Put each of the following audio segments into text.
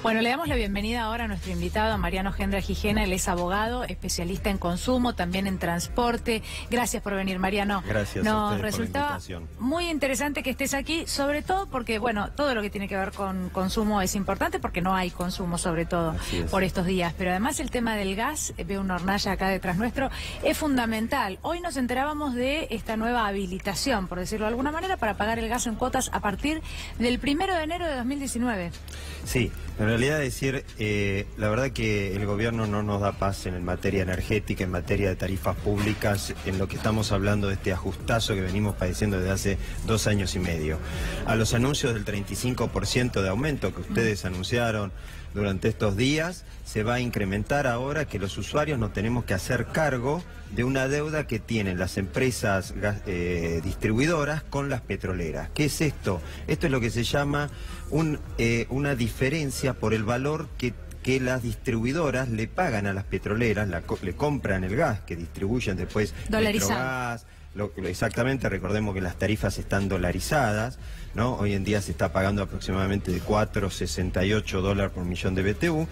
Bueno, le damos la bienvenida ahora a nuestro invitado, a Mariano Gendra Gijena. Él es abogado, especialista en consumo, también en transporte. Gracias por venir, Mariano. Gracias a ustedes por la invitación. Muy interesante que estés aquí, sobre todo porque, bueno, todo lo que tiene que ver con consumo es importante porque no hay consumo, sobre todo por estos días. Pero además el tema del gas, veo una hornalla acá detrás nuestro, es fundamental. Hoy nos enterábamos de esta nueva habilitación, por decirlo de alguna manera, para pagar el gas en cuotas a partir del 1 de enero de 2019. Sí, en realidad decir, la verdad que el gobierno no nos da paz en materia energética, en materia de tarifas públicas, en lo que estamos hablando de este ajustazo que venimos padeciendo desde hace 2 años y medio. A los anuncios del 35% de aumento que ustedes anunciaron durante estos días, se va a incrementar ahora que los usuarios nos tenemos que hacer cargo de una deuda que tienen las empresas distribuidoras con las petroleras. ¿Qué es esto? Esto es lo que se llama una diferencia por el valor que las distribuidoras le pagan a las petroleras, le compran el gas que distribuyen después Petrogas. Exactamente, recordemos que las tarifas están dolarizadas, ¿no? Hoy en día se está pagando aproximadamente de $4.68 por millón de BTU.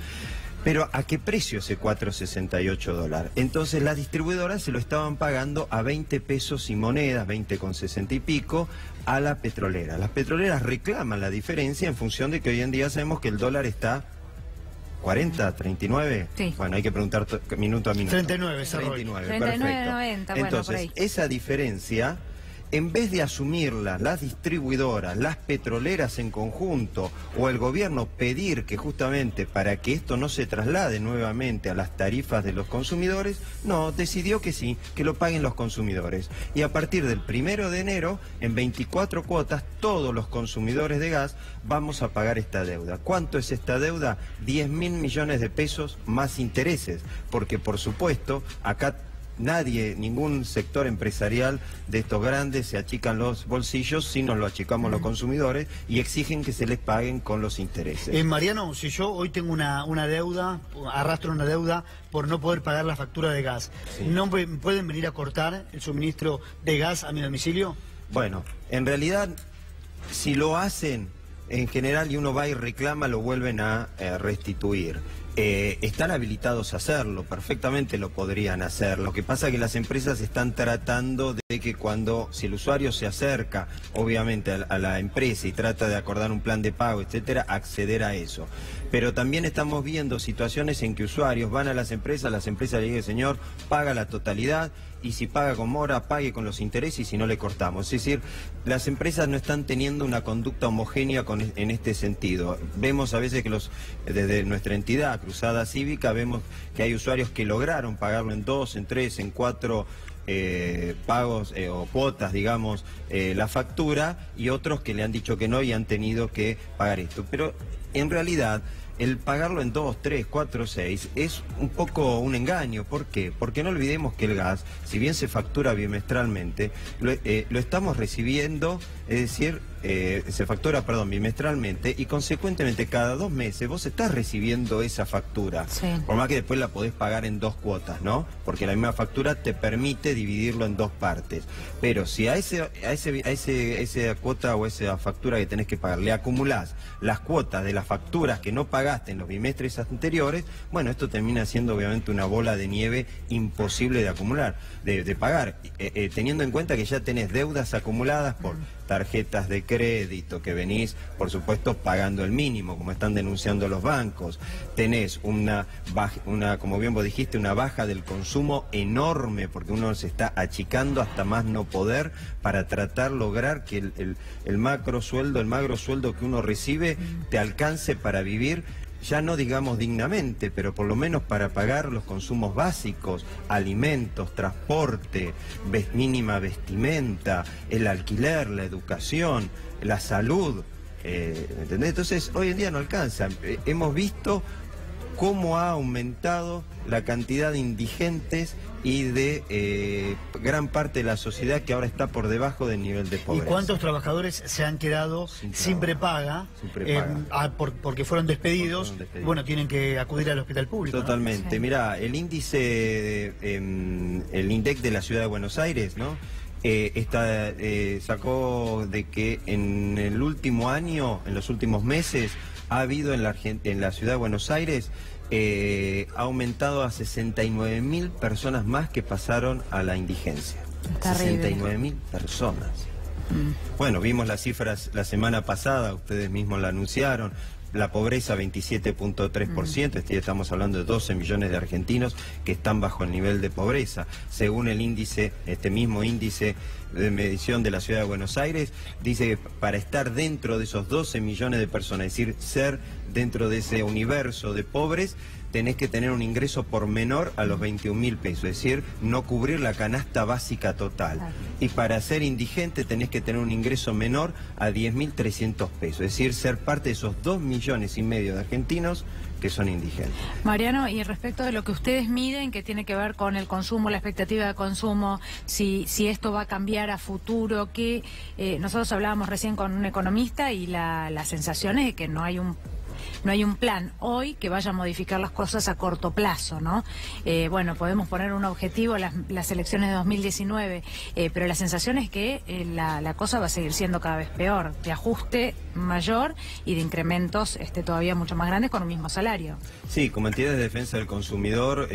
Pero ¿a qué precio ese $4.68? Entonces las distribuidoras se lo estaban pagando a 20 pesos y monedas, 20,60 y pico, a la petrolera. Las petroleras reclaman la diferencia en función de que hoy en día sabemos que el dólar está 40, 39. Sí. Bueno, hay que preguntar minuto a minuto. 39, 39,90. Bueno, entonces, por ahí. Esa diferencia, en vez de asumirla las distribuidoras, las petroleras en conjunto, o el gobierno pedir que justamente para que esto no se traslade nuevamente a las tarifas de los consumidores, no, decidió que sí, que lo paguen los consumidores. Y a partir del 1 de enero, en 24 cuotas, todos los consumidores de gas vamos a pagar esta deuda. ¿Cuánto es esta deuda? 10.000 millones de pesos más intereses, porque por supuesto, acá ningún sector empresarial de estos grandes se achican los bolsillos, sino lo achicamos los consumidores y exigen que se les paguen con los intereses. Mariano, si yo hoy tengo una deuda, arrastro una deuda por no poder pagar la factura de gas, sí, ¿no pueden venir a cortar el suministro de gas a mi domicilio? Bueno, en realidad, si lo hacen en general y uno va y reclama, lo vuelven a restituir. Están habilitados a hacerlo, perfectamente lo podrían hacer. Lo que pasa es que las empresas están tratando de que si el usuario se acerca, obviamente, a la empresa y trata de acordar un plan de pago, etcétera, acceder a eso. Pero también estamos viendo situaciones en que usuarios van a las empresas le dicen, señor, paga la totalidad, y si paga con mora, pague con los intereses y si no le cortamos. Es decir, las empresas no están teniendo una conducta homogénea en este sentido. Vemos a veces que desde nuestra entidad, Cruzada Cívica, vemos que hay usuarios que lograron pagarlo en 2, en 3, en 4 pagos o cuotas, digamos, la factura, y otros que le han dicho que no y han tenido que pagar esto. Pero en realidad, el pagarlo en 2, 3, 4, 6 es un poco un engaño. ¿Por qué? Porque no olvidemos que el gas, si bien se factura bimestralmente, lo estamos recibiendo, es decir, se factura, bimestralmente, y consecuentemente cada 2 meses vos estás recibiendo esa factura. Sí. Por más que después la podés pagar en 2 cuotas, ¿no? Porque la misma factura te permite dividirlo en 2 partes. Pero si a esa cuota o esa factura que tenés que pagar le acumulás las cuotas de las facturas que no pagaste en los bimestres anteriores, bueno, esto termina siendo obviamente una bola de nieve imposible de acumular, de pagar, teniendo en cuenta que ya tenés deudas acumuladas por tarjetas de crédito, que venís, por supuesto, pagando el mínimo, como están denunciando los bancos. Tenés como bien vos dijiste, una baja del consumo enorme, porque uno se está achicando hasta más no poder para lograr que el magro sueldo que uno recibe te alcance para vivir, ya no digamos dignamente, pero por lo menos para pagar los consumos básicos, alimentos, transporte, mínima vestimenta, el alquiler, la educación, la salud, ¿entendés? Entonces, hoy en día no alcanza. Hemos visto cómo ha aumentado la cantidad de indigentes y de gran parte de la sociedad que ahora está por debajo del nivel de pobreza. ¿Y cuántos trabajadores se han quedado sin prepaga, porque fueron despedidos? Bueno, tienen que acudir al hospital público. Totalmente. ¿No? Sí. Mirá, el índice, el INDEC de la Ciudad de Buenos Aires, ¿no? Sacó de que en el último año, en los últimos meses, ha habido en la ciudad de Buenos Aires, ha aumentado a 69.000 personas más que pasaron a la indigencia. 69.000 personas. Bueno, vimos las cifras la semana pasada, ustedes mismos la anunciaron. La pobreza 27.3%, estamos hablando de 12 millones de argentinos que están bajo el nivel de pobreza. Según el índice, este mismo índice de medición de la ciudad de Buenos Aires, dice que para estar dentro de esos 12 millones de personas, es decir, ser dentro de ese universo de pobres, tenés que tener un ingreso por menor a los 21.000 pesos, es decir, no cubrir la canasta básica total. Y para ser indigente tenés que tener un ingreso menor a 10.300 pesos, es decir, ser parte de esos 2,5 millones de argentinos que son indigentes. Mariano, y respecto de lo que ustedes miden, que tiene que ver con el consumo, la expectativa de consumo, si esto va a cambiar a futuro, que nosotros hablábamos recién con un economista y la sensación es de que no hay un plan hoy que vaya a modificar las cosas a corto plazo, ¿no? Bueno, podemos poner un objetivo, las elecciones de 2019, pero la sensación es que la cosa va a seguir siendo cada vez peor, de ajuste mayor y de incrementos todavía mucho más grandes con un mismo salario. Sí, como entidad de defensa del consumidor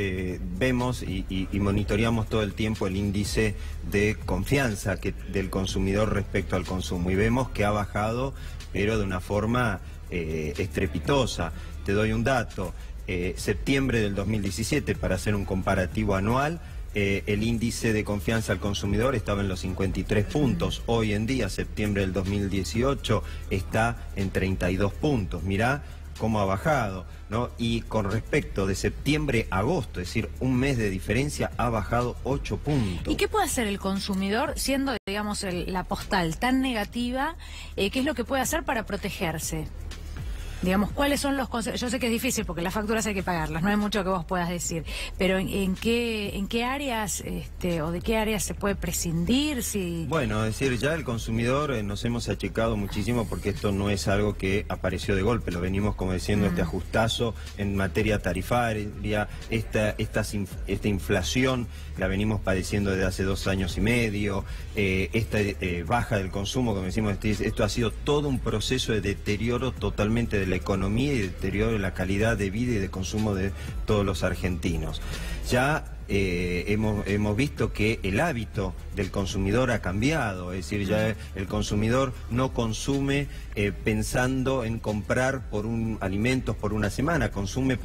vemos y monitoreamos todo el tiempo el índice de confianza del consumidor respecto al consumo y vemos que ha bajado, pero de una forma estrepitosa. Te doy un dato, septiembre del 2017, para hacer un comparativo anual, el índice de confianza al consumidor estaba en los 53 puntos, hoy en día, septiembre del 2018, está en 32 puntos, mirá cómo ha bajado, ¿no? Y con respecto de septiembre a agosto, es decir, un mes de diferencia, ha bajado 8 puntos. ¿Y qué puede hacer el consumidor siendo, digamos, la postal tan negativa? ¿Qué es lo que puede hacer para protegerse? Digamos, ¿cuáles son los consejos? Yo sé que es difícil porque las facturas hay que pagarlas, no hay mucho que vos puedas decir, pero ¿en qué áreas o de qué áreas se puede prescindir? Bueno, es decir, ya el consumidor nos hemos achicado muchísimo porque esto no es algo que apareció de golpe, lo venimos como diciendo, este ajustazo en materia tarifaria, esta inflación la venimos padeciendo desde hace 2 años y medio, esta baja del consumo, como decimos, esto ha sido todo un proceso de deterioro totalmente de la economía y deterioro de la calidad de vida y de consumo de todos los argentinos. Ya hemos visto que el hábito del consumidor ha cambiado, es decir, ya el consumidor no consume pensando en comprar alimentos por una semana, consume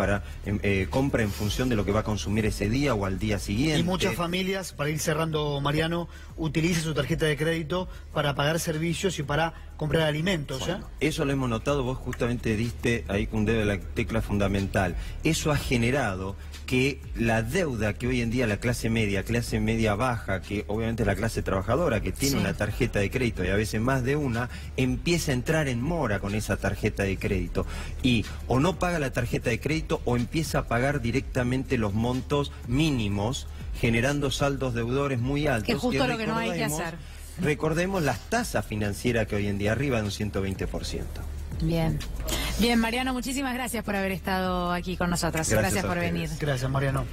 compra en función de lo que va a consumir ese día o al día siguiente. Y muchas familias, para ir cerrando, Mariano, utilizan su tarjeta de crédito para pagar servicios y para comprar alimentos. Bueno, eso lo hemos notado, vos justamente diste ahí un dedo de la tecla fundamental. Eso ha generado que la deuda que hoy en día la clase media baja, que obviamente es la clase trabajadora, que tiene una tarjeta de crédito y a veces más de una, empieza a entrar en mora con esa tarjeta de crédito. Y o no paga la tarjeta de crédito o empieza a pagar directamente los montos mínimos, generando saldos deudores muy altos. Que es justo lo que no hay que hacer. Recordemos las tasas financieras que hoy en día arriba de un 120%. Bien. Bien, Mariano, muchísimas gracias por haber estado aquí con nosotros. Gracias por venir. Gracias, Mariano.